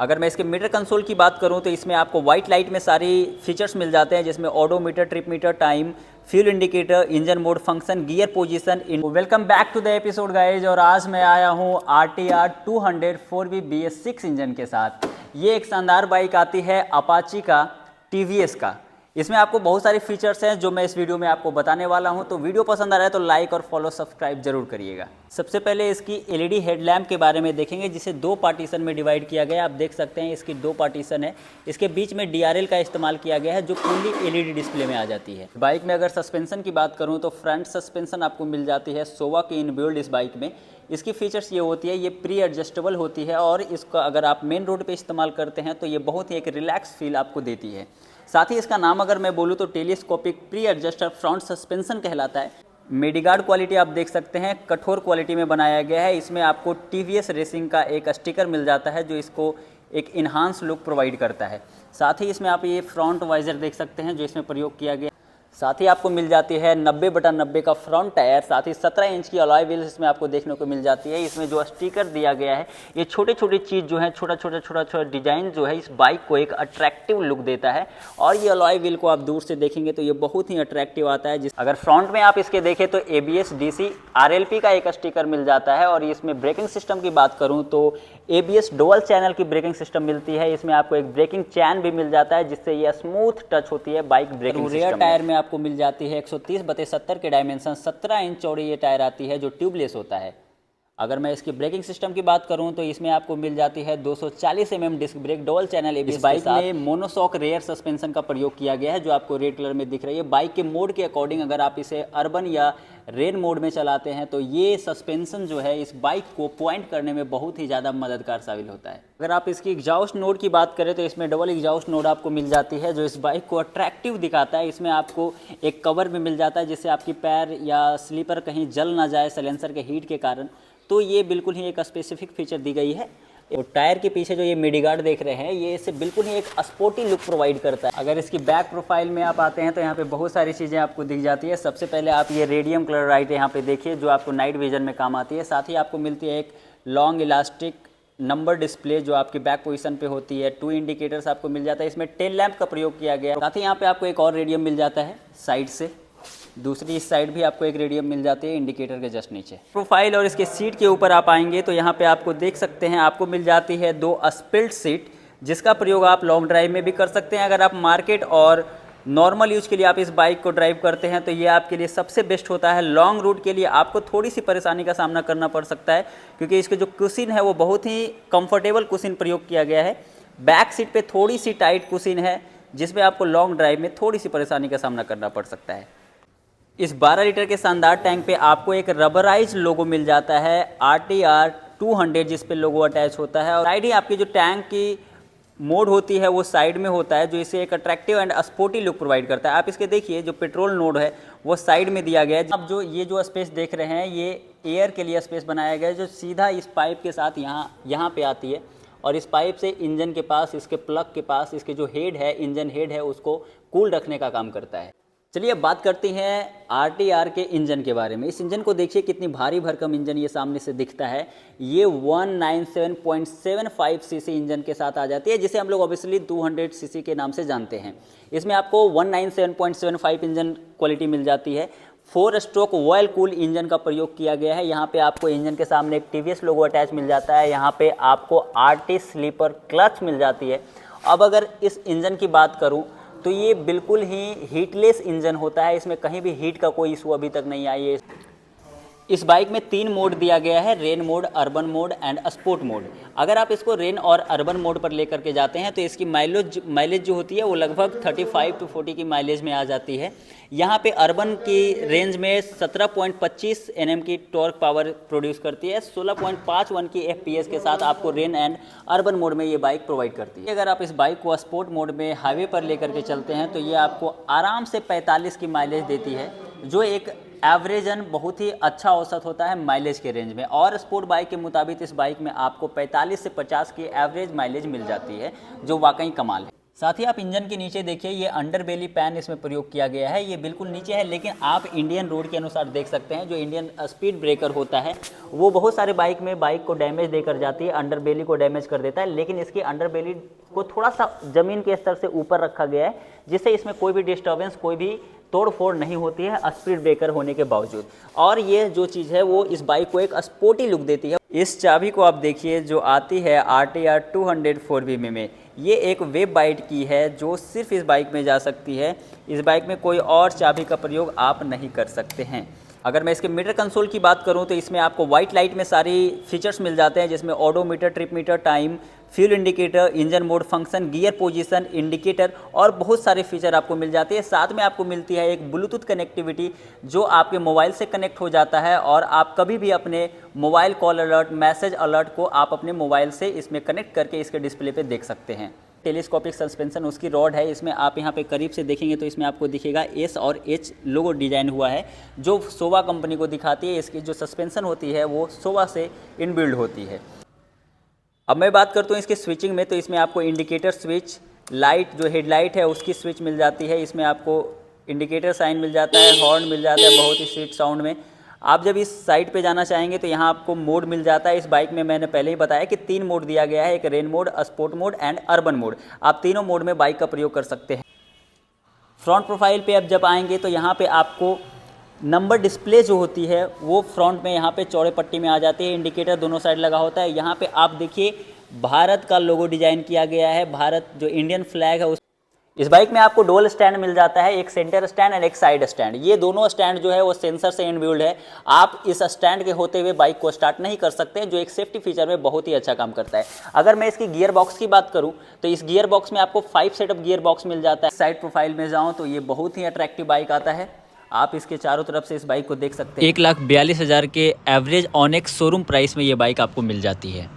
अगर मैं इसके मीटर कंसोल की बात करूं तो इसमें आपको वाइट लाइट में सारी फीचर्स मिल जाते हैं, जिसमें odometer, trip meter, time, fuel indicator, engine mode function, gear position. Welcome back to the episode guys. और आज मैं आया हूं RTR 200 4V BS6 इंजन के साथ। ये एक शानदार बाइक आती है अपाची का, TVS का। इसमें आपको बहुत सारे फीचर्स हैं जो मैं इस वीडियो में आपको बताने वाला हूं। तो वीडियो पसंद आ रहा है तो लाइक और फॉलो सब्सक्राइब जरूर करिएगा। सबसे पहले इसकी LED हेडलैम्प के बारे में देखेंगे, जिसे दो पार्टीशन में डिवाइड किया गया है। आप देख सकते हैं इसकी दो पार्टीशन है। इसके बीच में DRL का इस्तेमाल किया गया है, जो फुल्ली LED डिस्प्ले में आ जाती है। बाइक में अगर सस्पेंशन की बात करूँ तो फ्रंट सस्पेंशन आपको मिल जाती है सोवा की इनबिल्ड इस बाइक में। इसकी फीचर्स ये होती है, ये प्री एडजस्टेबल होती है और इसका अगर आप मेन रोड पे इस्तेमाल करते हैं तो ये बहुत ही एक रिलैक्स फील आपको देती है। साथ ही इसका नाम अगर मैं बोलूँ तो telescopic pre adjuster front suspension कहलाता है। मेडीगार्ड क्वालिटी आप देख सकते हैं, कठोर क्वालिटी में बनाया गया है। इसमें आपको TVS रेसिंग का एक स्टिकर मिल जाता है, जो इसको एक इन्हांस लुक प्रोवाइड करता है। साथ ही इसमें आप ये फ्रंट वाइजर देख सकते हैं, जो इसमें प्रयोग किया गया। साथ ही आपको मिल जाती है 90/90 का फ्रंट टायर। साथ ही 17 इंच की अलॉय व्हील्स इसमें आपको देखने को मिल जाती है। इसमें जो स्टिकर दिया गया है, ये छोटे छोटे चीज़ जो है, छोटा डिजाइन जो है, इस बाइक को एक अट्रैक्टिव लुक देता है। और ये अलॉय व्हील को आप दूर से देखेंगे तो ये बहुत ही अट्रैक्टिव आता है। अगर फ्रंट में आप इसके देखें तो ABS DC RLP का एक स्टिकर मिल जाता है। और इसमें ब्रेकिंग सिस्टम की बात करूँ तो ABS डुअल चैनल की ब्रेकिंग सिस्टम मिलती है। इसमें आपको एक ब्रेकिंग चैन भी मिल जाता है, जिससे ये स्मूथ टच होती है bike braking system. Rear tyre में आपको मिल जाती है 130/70 के डायमेंशन, 17 इंच चौड़ी ये टायर आती है, जो ट्यूबलेस होता है। अगर मैं इसकी ब्रेकिंग सिस्टम की बात करूं तो इसमें आपको मिल जाती है 240 mm disc brake dual channel ABS। इस बाइक में मोनोशॉक रेयर सस्पेंशन का प्रयोग किया गया है, जो आपको रेड कलर में दिख रही है। बाइक के मोड के अकॉर्डिंग अगर आप इसे अर्बन या रेन मोड में चलाते हैं तो ये सस्पेंशन जो है इस बाइक को पॉइंट करने में बहुत ही ज़्यादा मददगार साबित होता है। अगर आप इसकी एग्जॉस्ट नोड की बात करें तो इसमें डबल एग्जॉस्ट नोड आपको मिल जाती है, जो इस बाइक को अट्रैक्टिव दिखाता है। इसमें आपको एक कवर भी मिल जाता है, जिससे आपकी पैर या स्लीपर कहीं जल ना जाए साइलेंसर के हीट के कारण। तो ये बिल्कुल ही एक स्पेसिफिक फीचर दी गई है। और टायर के पीछे जो ये मेडीगार्ड देख रहे हैं, ये इसे बिल्कुल ही एक स्पोर्टी लुक प्रोवाइड करता है। अगर इसकी बैक प्रोफाइल में आप आते हैं तो यहाँ पे बहुत सारी चीज़ें आपको दिख जाती है। सबसे पहले आप ये रेडियम कलर लाइट यहाँ पे देखिए, जो आपको नाइट विजन में काम आती है। साथ ही आपको मिलती है एक लॉन्ग इलास्टिक नंबर डिस्प्ले, जो आपकी बैक पोजीशन पे होती है। 2 इंडिकेटर्स आपको मिल जाता है। इसमें टेल लैंप का प्रयोग किया गया है। साथ ही यहाँ पे आपको एक और रेडियम मिल जाता है साइड से। दूसरी इस साइड भी आपको एक रेडियम मिल जाती है इंडिकेटर के जस्ट नीचे। प्रोफाइल और इसके सीट के ऊपर आप आएंगे तो यहाँ पे आपको देख सकते हैं, आपको मिल जाती है 2 स्पिल्ट सीट, जिसका प्रयोग आप लॉन्ग ड्राइव में भी कर सकते हैं। अगर आप मार्केट और नॉर्मल यूज के लिए आप इस बाइक को ड्राइव करते हैं तो ये आपके लिए सबसे बेस्ट होता है। लॉन्ग रूट के लिए आपको थोड़ी सी परेशानी का सामना करना पड़ सकता है, क्योंकि इसके जो कुशन है वो बहुत ही कंफर्टेबल कुशन प्रयोग किया गया है। बैक सीट पे थोड़ी सी टाइट कुशन है, जिसमें आपको लॉन्ग ड्राइव में थोड़ी सी परेशानी का सामना करना पड़ सकता है। इस 12 लीटर के शानदार टैंक पे आपको एक रबराइज लोगो मिल जाता है RTR 200, जिस पे लोगो अटैच होता है। और साइड ही आपकी जो टैंक की मोड होती है वो साइड में होता है, जो इसे एक attractive and sporty look provide करता है। आप इसके देखिए, जो पेट्रोल नोड है वो साइड में दिया गया है। अब जो ये जो स्पेस देख रहे हैं, ये एयर के लिए स्पेस बनाया गया है, जो सीधा इस पाइप के साथ यहाँ पे आती है। और इस पाइप से इंजन के पास, इसके प्लग के पास, इसके जो हेड है, इंजन हेड है, उसको कूल रखने का काम करता है। चलिए अब बात करते हैं RTR के इंजन के बारे में। इस इंजन को देखिए, कितनी भारी भरकम इंजन ये सामने से दिखता है। ये 197.75 सीसी इंजन के साथ आ जाती है, जिसे हम लोग ऑब्वियसली 200 सीसी के नाम से जानते हैं। इसमें आपको 197.75 इंजन क्वालिटी मिल जाती है। 4 स्ट्रोक ऑयल कूल इंजन का प्रयोग किया गया है। यहाँ पे आपको इंजन के सामने एक TVS लोगो अटैच मिल जाता है। यहाँ पे आपको RT स्लीपर क्लच मिल जाती है। अब अगर इस इंजन की बात करूँ तो ये बिल्कुल ही हीटलेस इंजन होता है। इसमें कहीं भी हीट का कोई इशू अभी तक नहीं आई है। इस बाइक में 3 मोड दिया गया है, rain mode, urban mode and sport mode. अगर आप इसको रेन और अर्बन मोड पर लेकर के जाते हैं तो इसकी माइलेज जो होती है वो लगभग 35 से 40 की माइलेज में आ जाती है। यहाँ पे अर्बन की रेंज में 17.25 Nm की टॉर्क पावर प्रोड्यूस करती है। 16.51 की FPS के साथ आपको रेन एंड अर्बन मोड में ये बाइक प्रोवाइड करती है। अगर आप इस बाइक को स्पोर्ट मोड में हाईवे पर लेकर के चलते हैं तो ये आपको आराम से 45 की माइलेज देती है, जो एक एवरेजन बहुत ही अच्छा औसत होता है माइलेज के रेंज में। और स्पोर्ट बाइक के मुताबिक इस बाइक में आपको 45 से 50 की एवरेज माइलेज मिल जाती है, जो वाकई कमाल है। साथ ही आप इंजन के नीचे देखिए, ये अंडर बेली पैन इसमें प्रयोग किया गया है। ये बिल्कुल नीचे है, लेकिन आप इंडियन रोड के अनुसार देख सकते हैं जो इंडियन स्पीड ब्रेकर होता है वो बहुत सारे बाइक में बाइक को डैमेज देकर जाती है, अंडर बेली को डैमेज कर देता है। लेकिन इसकी अंडर बेली को थोड़ा सा ज़मीन के स्तर से ऊपर रखा गया है, जिससे इसमें कोई भी डिस्टर्बेंस, कोई भी तोड़ फोड़ नहीं होती है स्पीड ब्रेकर होने के बावजूद। और ये जो चीज़ है वो इस बाइक को एक स्पोर्टी लुक देती है। इस चाबी को आप देखिए जो आती है RTR 200 4VM में, ये एक वेब बाइट की है जो सिर्फ इस बाइक में जा सकती है। इस बाइक में कोई और चाबी का प्रयोग आप नहीं कर सकते हैं। अगर मैं इसके मीटर कंसोल की बात करूं तो इसमें आपको वाइट लाइट में सारी फीचर्स मिल जाते हैं, जिसमें odometer, trip meter, time, fuel indicator, engine mode function, gear position indicator और बहुत सारे फीचर आपको मिल जाते हैं। साथ में आपको मिलती है एक ब्लूटूथ कनेक्टिविटी जो आपके मोबाइल से कनेक्ट हो जाता है और आप कभी भी अपने mobile call alert, message alert को आप अपने मोबाइल से इसमें कनेक्ट करके इसके डिस्प्ले पे देख सकते हैं। टेलीस्कोपिक सस्पेंशन उसकी रॉड है, इसमें आप यहाँ पे करीब से देखेंगे तो इसमें आपको दिखेगा S और H लोगो डिजाइन हुआ है जो सोवा कंपनी को दिखाती है। इसकी जो सस्पेंशन होती है वो सोवा से इनबिल्ड होती है। अब मैं बात करता हूँ इसके स्विचिंग में, तो इसमें आपको इंडिकेटर स्विच, लाइट जो हेडलाइट है उसकी स्विच मिल जाती है। इसमें आपको इंडिकेटर साइन मिल जाता है, हॉर्न मिल जाता है बहुत ही स्वीट साउंड में। आप जब इस साइड पे जाना चाहेंगे तो यहाँ आपको मोड मिल जाता है। इस बाइक में मैंने पहले ही बताया कि 3 मोड दिया गया है, एक rain mode, sport mode and urban mode. आप तीनों मोड में बाइक का प्रयोग कर सकते हैं। फ्रंट प्रोफाइल पे अब जब आएंगे तो यहाँ पे आपको नंबर डिस्प्ले जो होती है वो फ्रंट में यहाँ पे चौड़े पट्टी में आ जाती है। इंडिकेटर दोनों साइड लगा होता है। यहाँ पे आप देखिए भारत का लोगो डिजाइन किया गया है, भारत जो इंडियन फ्लैग है उस। इस बाइक में आपको डुअल स्टैंड मिल जाता है, एक सेंटर स्टैंड और एक साइड स्टैंड। ये दोनों स्टैंड जो है वो सेंसर से इनबिल्ड है। आप इस स्टैंड के होते हुए बाइक को स्टार्ट नहीं कर सकते, जो एक सेफ्टी फीचर में बहुत ही अच्छा काम करता है। अगर मैं इसकी गियर बॉक्स की बात करूं तो इस गियर बॉक्स में आपको 5 सेटअप गियर बॉक्स मिल जाता है। साइड प्रोफाइल में जाऊँ तो ये बहुत ही अट्रैक्टिव बाइक आता है। आप इसके चारों तरफ से इस बाइक को देख सकते हैं। 1,42,000 के एवरेज ऑनेक्स शोरूम प्राइस में ये बाइक आपको मिल जाती है।